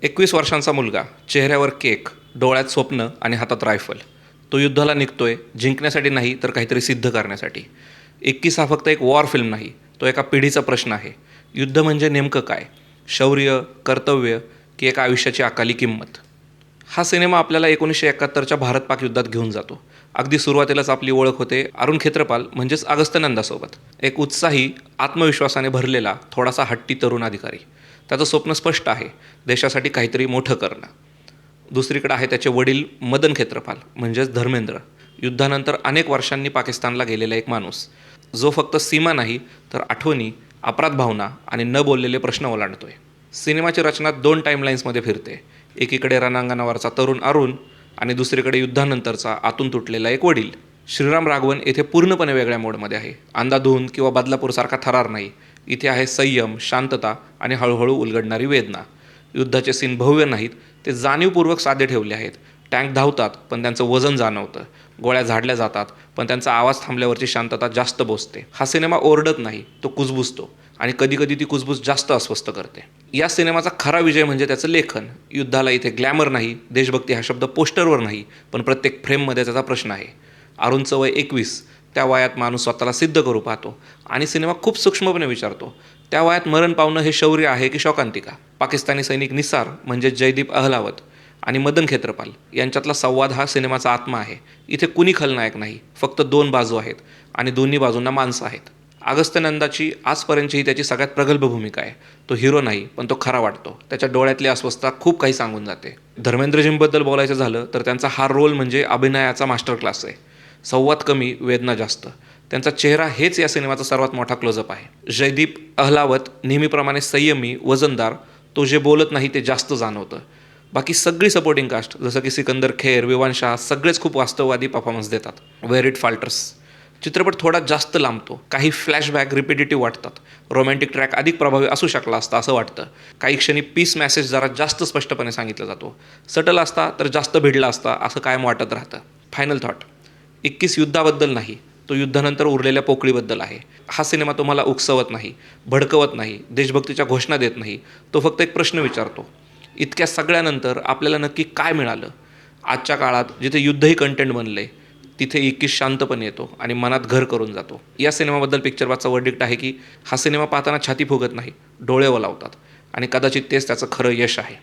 21 वर्षांचा मुलगा, चेहऱ्यावर केक, डोळ्यात स्वप्न आणि हातात रायफल. तो युद्धाला निघतोय, जिंकण्यासाठी नाही तर काहीतरी सिद्ध करण्यासाठी. 21 हा फक्त एक वॉर फिल्म नाही, तो एका पिढीचा प्रश्न आहे. युद्ध म्हणजे नेमकं काय? शौर्य, कर्तव्य की एका आयुष्याची अकाली किंमत? हा सिनेमा आपल्याला 1971च्या भारत-पाक युद्धात घेऊन जातो. अगदी सुरुवातीलाच आपली ओळख होते अरुण खेत्रपाल म्हणजेच अगस्त्यनंदासोबत. एक उत्साही, आत्मविश्वासाने भरलेला, थोडासा हट्टी तरुण अधिकारी. त्याचं स्वप्न स्पष्ट आहे, देशासाठी काहीतरी मोठं करणं. दुसरीकडे आहे त्याचे वडील मदन खेत्रपाल म्हणजेच धर्मेंद्र. युद्धानंतर अनेक वर्षांनी पाकिस्तानला गेलेला एक माणूस, जो फक्त सीमा नाही तर आठवणी, अपराध भावना आणि न बोललेले प्रश्न ओलांडतोय. सिनेमाची रचना 2 टाईमलाईन्समध्ये फिरते. एकीकडे रणांगणावरचा तरुण अरुण आणि दुसरीकडे युद्धानंतरचा आतून तुटलेला एक वडील. श्रीराम राघवन येथे पूर्णपणे वेगळ्या मोडमध्ये आहे. अंधाधुंद किंवा बदलापूरसारखा थरार नाही. इथे आहे संयम, शांतता आणि हळूहळू उलगडणारी वेदना. युद्धाचे सीन भव्य नाहीत, ते जाणीवपूर्वक साधे ठेवले आहेत. टँक धावतात पण त्यांचं वजन जाणवतं. गोळ्या झाडल्या जातात पण त्यांचा आवाज थांबल्यावरची शांतता जास्त बोचते. हा सिनेमा ओरडत नाही, तो कुजबुजतो आणि कधीकधी ती कुजबूज जास्त अस्वस्थ करते. या सिनेमाचा खरा विजय म्हणजे त्याचं लेखन. युद्धाला इथे ग्लॅमर नाही, देशभक्ती हा शब्द पोस्टरवर नाही, पण प्रत्येक फ्रेममध्ये त्याचा प्रश्न आहे. अरुणचं वय 21, त्या वयात माणूस स्वतःला सिद्ध करू पाहतो आणि सिनेमा खूप सूक्ष्मपणे विचारतो, त्या वयात मरण पावणं हे शौर्य आहे की शौकांतिका? पाकिस्तानी सैनिक निसार म्हणजे जयदीप अहलावत आणि मदन खेत्रपाल यांच्यातला संवाद हा सिनेमाचा आत्मा आहे. इथे कुणी खलनायक नाही, फक्त 2 बाजू आहेत आणि दोन्ही बाजूंना माणसं आहेत. अगस्त्यनंदाची आजपर्यंतची ही त्याची सगळ्यात प्रगल्भ भूमिका आहे. तो हिरो नाही, पण तो खरा वाटतो. त्याच्या डोळ्यातली अस्वस्थता खूप काही सांगून जाते. धर्मेंद्रजींबद्दल बोलायचं झालं तर त्यांचा हा रोल म्हणजे अभिनयाचा मास्टर क्लास आहे. संवाद कमी, वेदना जास्त. त्यांचा चेहरा हेच या सिनेमाचा सर्वात मोठा क्लोजअप आहे. जयदीप अहलावत नेहमीप्रमाणे संयमी, वजनदार. तो जे बोलत नाही ते जास्त जाणवतं. बाकी सगळी सपोर्टिंग कास्ट जसं की सिकंदर खेर, विवान शाह सगळेच खूप वास्तववादी परफॉर्मन्स देतात. Where it falters. चित्रपट थोडा जास्त लांबतो. काही फ्लॅशबॅक रिपिटेटिव्ह वाटतात. रोमॅन्टिक ट्रॅक अधिक प्रभावी असू शकला असता असं वाटतं. काही क्षणी पीस मेसेज जरा जास्त स्पष्टपणे सांगितला जातो. सटल असता तर जास्त भिडला असता असं कायम वाटत राहतं. Final thought. 21 युद्धाबद्दल नाही, तो युद्धानंतर उरलेल्या पोकळीबद्दल आहे. हा सिनेमा तुम्हाला उकसवत नाही, भडकवत नाही, देशभक्तीच्या घोषणा देत नाही. तो फक्त एक प्रश्न विचारतो, इतक्या सगळ्यानंतर आपल्याला नक्की काय मिळालं? आजच्या काळात जिथे युद्धही कंटेंट बनले, तिथे 21 शांतपणे येतो आणि मनात घर करून जातो. या सिनेमाबद्दल पिक्चरबाजचा वर्डिक्ट आहे की हा सिनेमा पाहताना छाती फुगत नाही, डोळे ओलावतात आणि कदाचित तेच त्याचं खरं यश आहे.